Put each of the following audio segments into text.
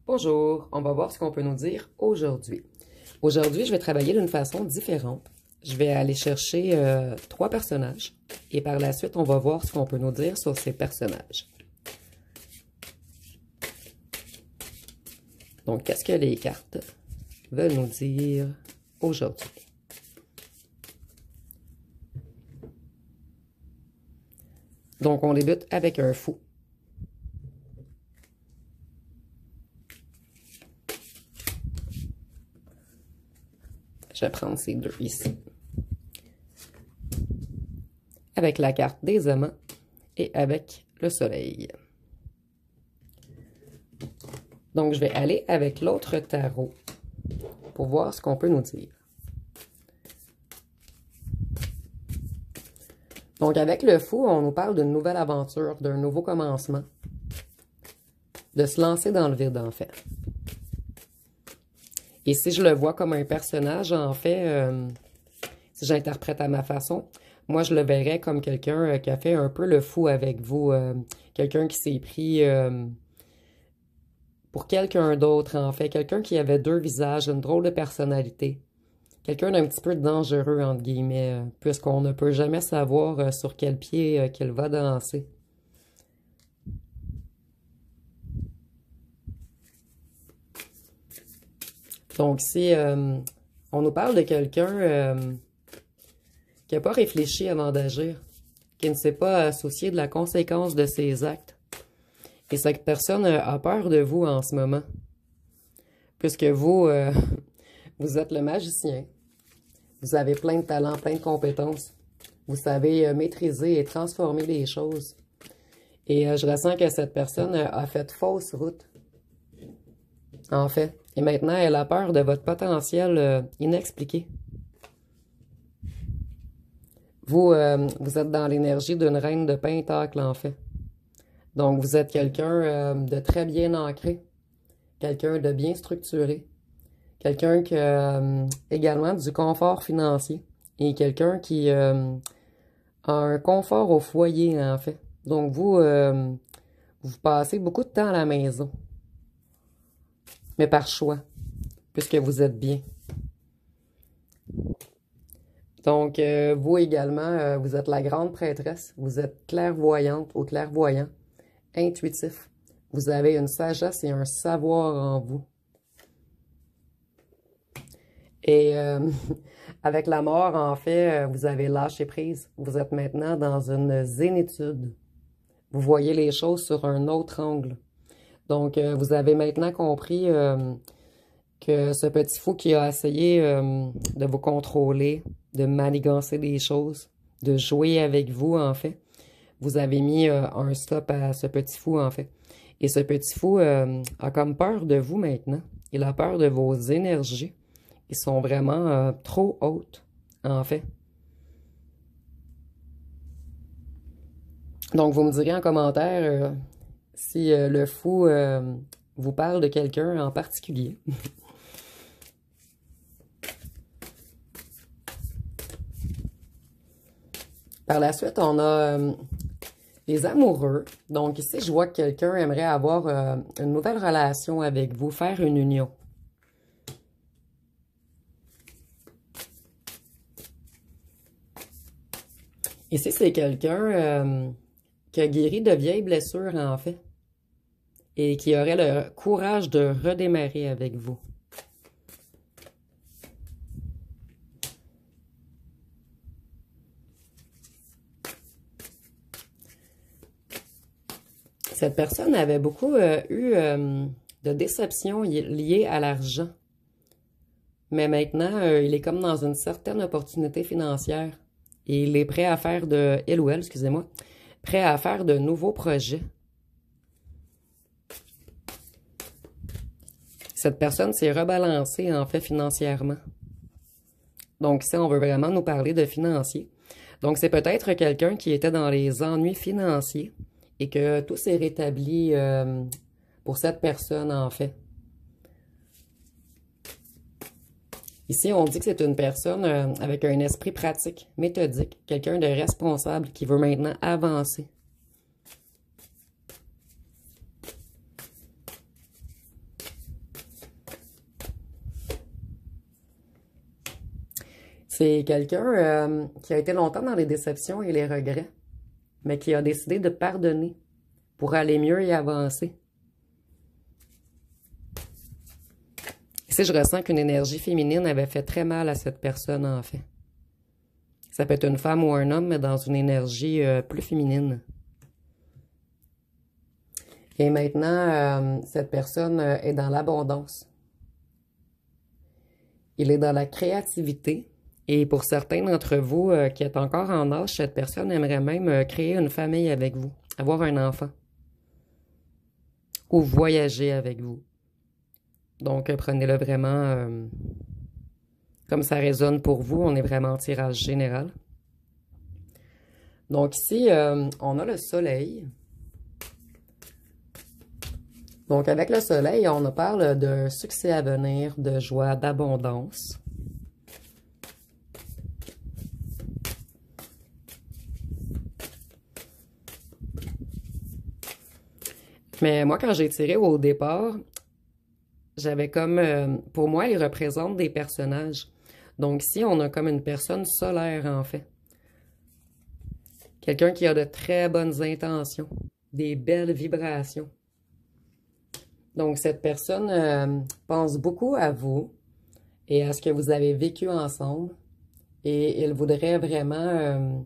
Bonjour, on va voir ce qu'on peut nous dire aujourd'hui. Aujourd'hui, je vais travailler d'une façon différente. Je vais aller chercher 3 personnages et par la suite, on va voir ce qu'on peut nous dire sur ces personnages. Donc, qu'est-ce que les cartes veulent nous dire aujourd'hui? Donc, on débute avec un fou. Je vais prendre ces deux ici. Avec la carte des amants et avec le soleil. Donc, je vais aller avec l'autre tarot pour voir ce qu'on peut nous dire. Donc, avec le fou, on nous parle d'une nouvelle aventure, d'un nouveau commencement, de se lancer dans le vide, en fait. Et si je le vois comme un personnage, en fait, si j'interprète à ma façon, moi, je le verrais comme quelqu'un qui a fait un peu le fou avec vous. Quelqu'un qui s'est pris pour quelqu'un d'autre, en fait. Quelqu'un qui avait 2 visages, une drôle de personnalité. Quelqu'un d'un petit peu dangereux, entre guillemets, puisqu'on ne peut jamais savoir sur quel pied qu'elle va danser. Donc, si on nous parle de quelqu'un qui n'a pas réfléchi avant d'agir, qui ne s'est pas soucié de la conséquence de ses actes, et cette personne a peur de vous en ce moment, puisque vous, vous êtes le magicien, vous avez plein de talents, plein de compétences, vous savez maîtriser et transformer les choses, et je ressens que cette personne a fait fausse route, en fait. Et maintenant, elle a peur de votre potentiel inexpliqué. Vous, vous êtes dans l'énergie d'une reine de Pentacle, en fait. Donc, vous êtes quelqu'un de très bien ancré, quelqu'un de bien structuré, quelqu'un qui a également du confort financier et quelqu'un qui a un confort au foyer, en fait. Donc, vous, vous passez beaucoup de temps à la maison. Mais par choix, puisque vous êtes bien. Donc, vous également, vous êtes la grande prêtresse, vous êtes clairvoyante ou clairvoyant, intuitif. Vous avez une sagesse et un savoir en vous. Et avec la mort, en fait, vous avez lâché prise. Vous êtes maintenant dans une zénitude. Vous voyez les choses sur un autre angle. Donc, vous avez maintenant compris que ce petit fou qui a essayé de vous contrôler, de manigancer des choses, de jouer avec vous, en fait, vous avez mis un stop à ce petit fou, en fait. Et ce petit fou a comme peur de vous maintenant. Il a peur de vos énergies. Ils sont vraiment trop hautes, en fait. Donc, vous me direz en commentaire si le fou vous parle de quelqu'un en particulier. Par la suite, on a les amoureux. Donc ici, je vois que quelqu'un aimerait avoir une nouvelle relation avec vous, faire une union. Ici, c'est quelqu'un qui a guéri de vieilles blessures, en fait, et qui aurait le courage de redémarrer avec vous. Cette personne avait beaucoup eu de déceptions liées à l'argent. Mais maintenant, il est comme dans une certaine opportunité financière. Et il est prêt à faire il ou elle, excusez-moi, prêt à faire de nouveaux projets. Cette personne s'est rebalancée, en fait, financièrement. Donc, ici, on veut vraiment nous parler de financier. Donc, c'est peut-être quelqu'un qui était dans les ennuis financiers et que tout s'est rétabli pour cette personne, en fait. Ici, on dit que c'est une personne avec un esprit pratique, méthodique, quelqu'un de responsable qui veut maintenant avancer. C'est quelqu'un qui a été longtemps dans les déceptions et les regrets, mais qui a décidé de pardonner pour aller mieux et avancer. Ici, je ressens qu'une énergie féminine avait fait très mal à cette personne, en fait. Ça peut être une femme ou un homme, mais dans une énergie plus féminine. Et maintenant, cette personne est dans l'abondance. Il est dans la créativité. Et pour certains d'entre vous qui êtes encore en âge, cette personne aimerait même créer une famille avec vous, avoir un enfant. Ou voyager avec vous. Donc, prenez-le vraiment comme ça résonne pour vous. On est vraiment en tirage général. Donc ici, on a le soleil. Donc avec le soleil, on parle de succès à venir, de joie, d'abondance. Mais moi, quand j'ai tiré au départ, j'avais comme... pour moi, ils représentent des personnages. Donc ici, on a comme une personne solaire, en fait. Quelqu'un qui a de très bonnes intentions, des belles vibrations. Donc, cette personne pense beaucoup à vous et à ce que vous avez vécu ensemble. Et il voudrait vraiment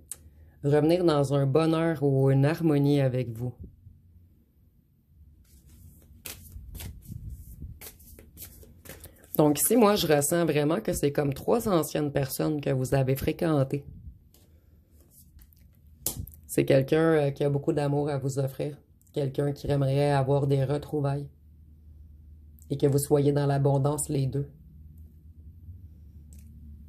revenir dans un bonheur ou une harmonie avec vous. Donc ici, moi, je ressens vraiment que c'est comme 3 anciennes personnes que vous avez fréquentées. C'est quelqu'un qui a beaucoup d'amour à vous offrir. Quelqu'un qui aimerait avoir des retrouvailles. Et que vous soyez dans l'abondance les deux.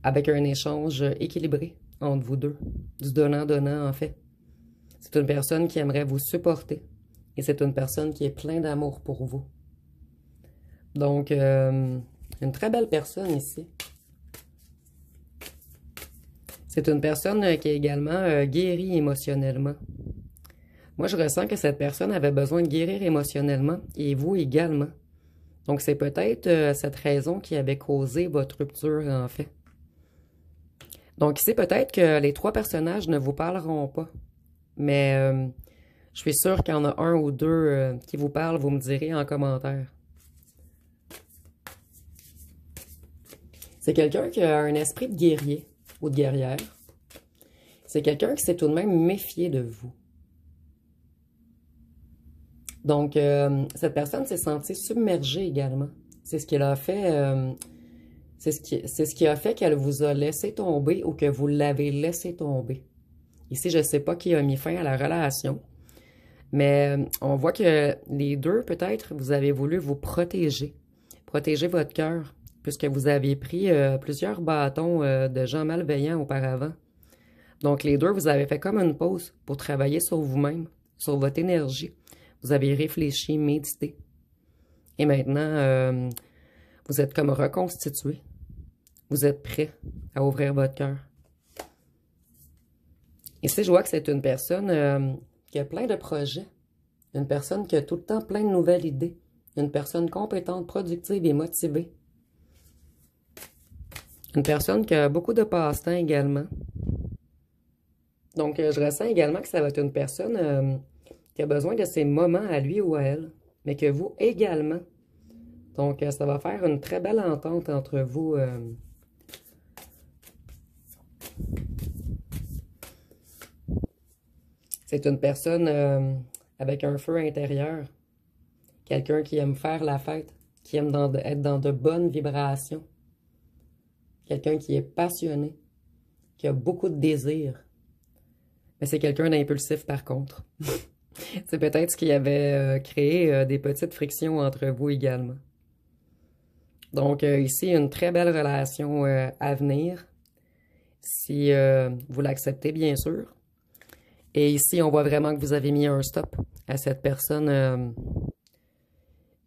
Avec un échange équilibré entre vous deux. Du donnant-donnant, en fait. C'est une personne qui aimerait vous supporter. Et c'est une personne qui est pleine d'amour pour vous. Donc, une très belle personne ici. C'est une personne qui est également guérie émotionnellement. Moi, je ressens que cette personne avait besoin de guérir émotionnellement. Et vous également. Donc, c'est peut-être cette raison qui avait causé votre rupture, en fait. Donc, ici, peut-être que les 3 personnages ne vous parleront pas. Mais je suis sûre qu'il y en a un ou deux qui vous parlent, vous me direz en commentaire. C'est quelqu'un qui a un esprit de guerrier ou de guerrière. C'est quelqu'un qui s'est tout de même méfié de vous. Donc, cette personne s'est sentie submergée également. C'est ce qui a fait, c'est ce qui a fait qu'elle vous a laissé tomber ou que vous l'avez laissé tomber. Ici, je ne sais pas qui a mis fin à la relation, mais on voit que les deux, peut-être, vous avez voulu vous protéger votre cœur, puisque vous aviez pris plusieurs bâtons de gens malveillants auparavant. Donc, les deux, vous avez fait comme une pause pour travailler sur vous-même, sur votre énergie. Vous avez réfléchi, médité. Et maintenant, vous êtes comme reconstitué. Vous êtes prêt à ouvrir votre cœur. Ici, je vois que c'est une personne qui a plein de projets. Une personne qui a tout le temps plein de nouvelles idées. Une personne compétente, productive et motivée. Une personne qui a beaucoup de passe-temps également. Donc, je ressens également que ça va être une personne qui a besoin de ses moments à lui ou à elle, mais que vous également. Donc, ça va faire une très belle entente entre vous. C'est une personne avec un feu intérieur. Quelqu'un qui aime faire la fête, qui aime être dans de bonnes vibrations. Quelqu'un qui est passionné, qui a beaucoup de désirs. Mais c'est quelqu'un d'impulsif par contre. C'est peut-être ce qui avait créé des petites frictions entre vous également. Donc ici, une très belle relation à venir, si vous l'acceptez bien sûr. Et ici, on voit vraiment que vous avez mis un stop à cette personne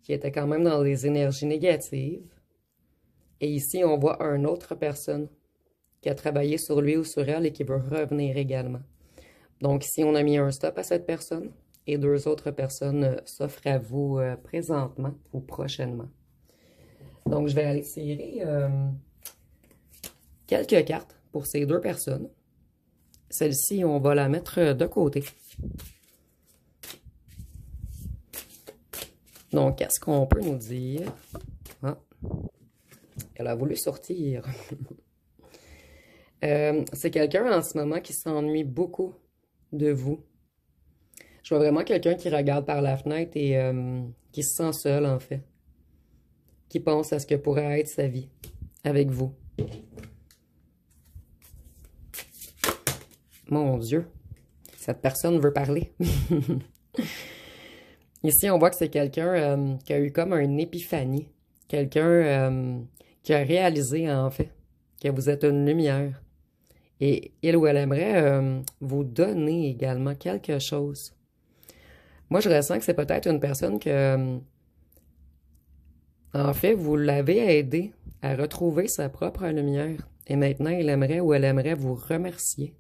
qui était quand même dans des énergies négatives. Et ici, on voit une autre personne qui a travaillé sur lui ou sur elle et qui veut revenir également. Donc ici, on a mis un stop à cette personne et 2 autres personnes s'offrent à vous présentement ou prochainement. Donc, je vais aller tirer quelques cartes pour ces deux personnes. Celle-ci, on va la mettre de côté. Donc, qu'est-ce qu'on peut nous dire? Ah, elle a voulu sortir. C'est quelqu'un en ce moment qui s'ennuie beaucoup de vous. Je vois vraiment quelqu'un qui regarde par la fenêtre et qui se sent seul, en fait. Qui pense à ce que pourrait être sa vie avec vous. Mon Dieu, cette personne veut parler. Ici, on voit que c'est quelqu'un qui a eu comme une épiphanie. Quelqu'un qui a réalisé, en fait, que vous êtes une lumière. Et il ou elle aimerait vous donner également quelque chose. Moi, je ressens que c'est peut-être une personne que, en fait, vous l'avez aidé à retrouver sa propre lumière. Et maintenant, il aimerait ou elle aimerait vous remercier.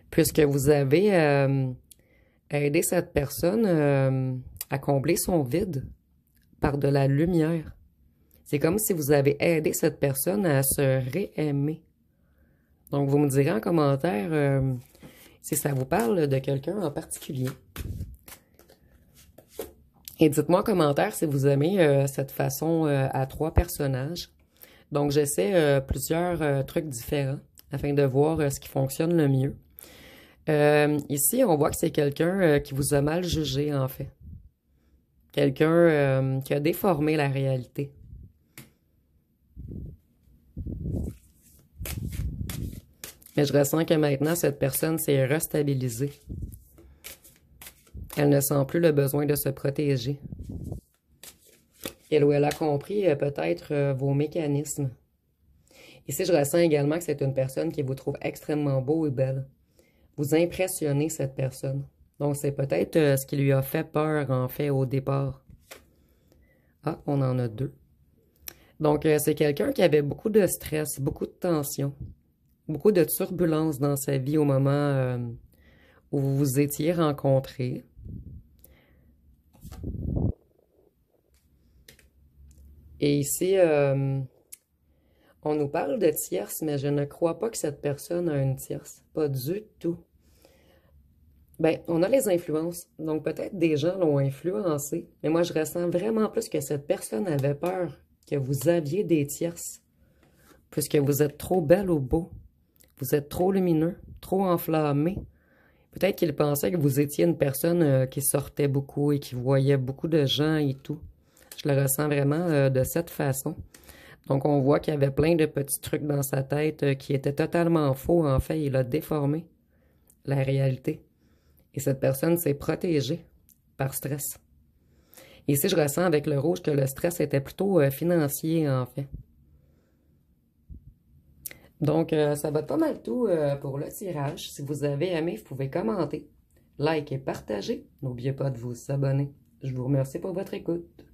Puisque vous avez aidé cette personne à combler son vide par de la lumière. C'est comme si vous avez aidé cette personne à se réaimer. Donc, vous me direz en commentaire si ça vous parle de quelqu'un en particulier. Et dites-moi en commentaire si vous aimez cette façon à 3 personnages. Donc, j'essaie plusieurs trucs différents afin de voir ce qui fonctionne le mieux. Ici, on voit que c'est quelqu'un qui vous a mal jugé, en fait. Quelqu'un qui a déformé la réalité. Mais je ressens que maintenant, cette personne s'est restabilisée. Elle ne sent plus le besoin de se protéger. Elle ou elle a compris peut-être vos mécanismes. Ici, je ressens également que c'est une personne qui vous trouve extrêmement beau et belle. Vous impressionnez cette personne. Donc, c'est peut-être ce qui lui a fait peur, en fait, au départ. Ah, on en a 2. Donc, c'est quelqu'un qui avait beaucoup de stress, beaucoup de tension, beaucoup de turbulences dans sa vie au moment où vous vous étiez rencontrés. Et ici, on nous parle de tierce, mais je ne crois pas que cette personne a une tierce. Pas du tout. Ben, on a les influences. Donc, peut-être des gens l'ont influencé. Mais moi, je ressens vraiment plus que cette personne avait peur que vous aviez des tierces. Puisque vous êtes trop belle ou beau. Vous êtes trop lumineux, trop enflammé. Peut-être qu'il pensait que vous étiez une personne qui sortait beaucoup et qui voyait beaucoup de gens et tout. Je le ressens vraiment de cette façon. Donc, on voit qu'il y avait plein de petits trucs dans sa tête qui étaient totalement faux. En fait, il a déformé la réalité. Et cette personne s'est protégée par stress. Ici, je ressens avec le rouge que le stress était plutôt financier, en fait. Donc, ça va être pas mal tout pour le tirage. Si vous avez aimé, vous pouvez commenter, like et partager. N'oubliez pas de vous abonner. Je vous remercie pour votre écoute.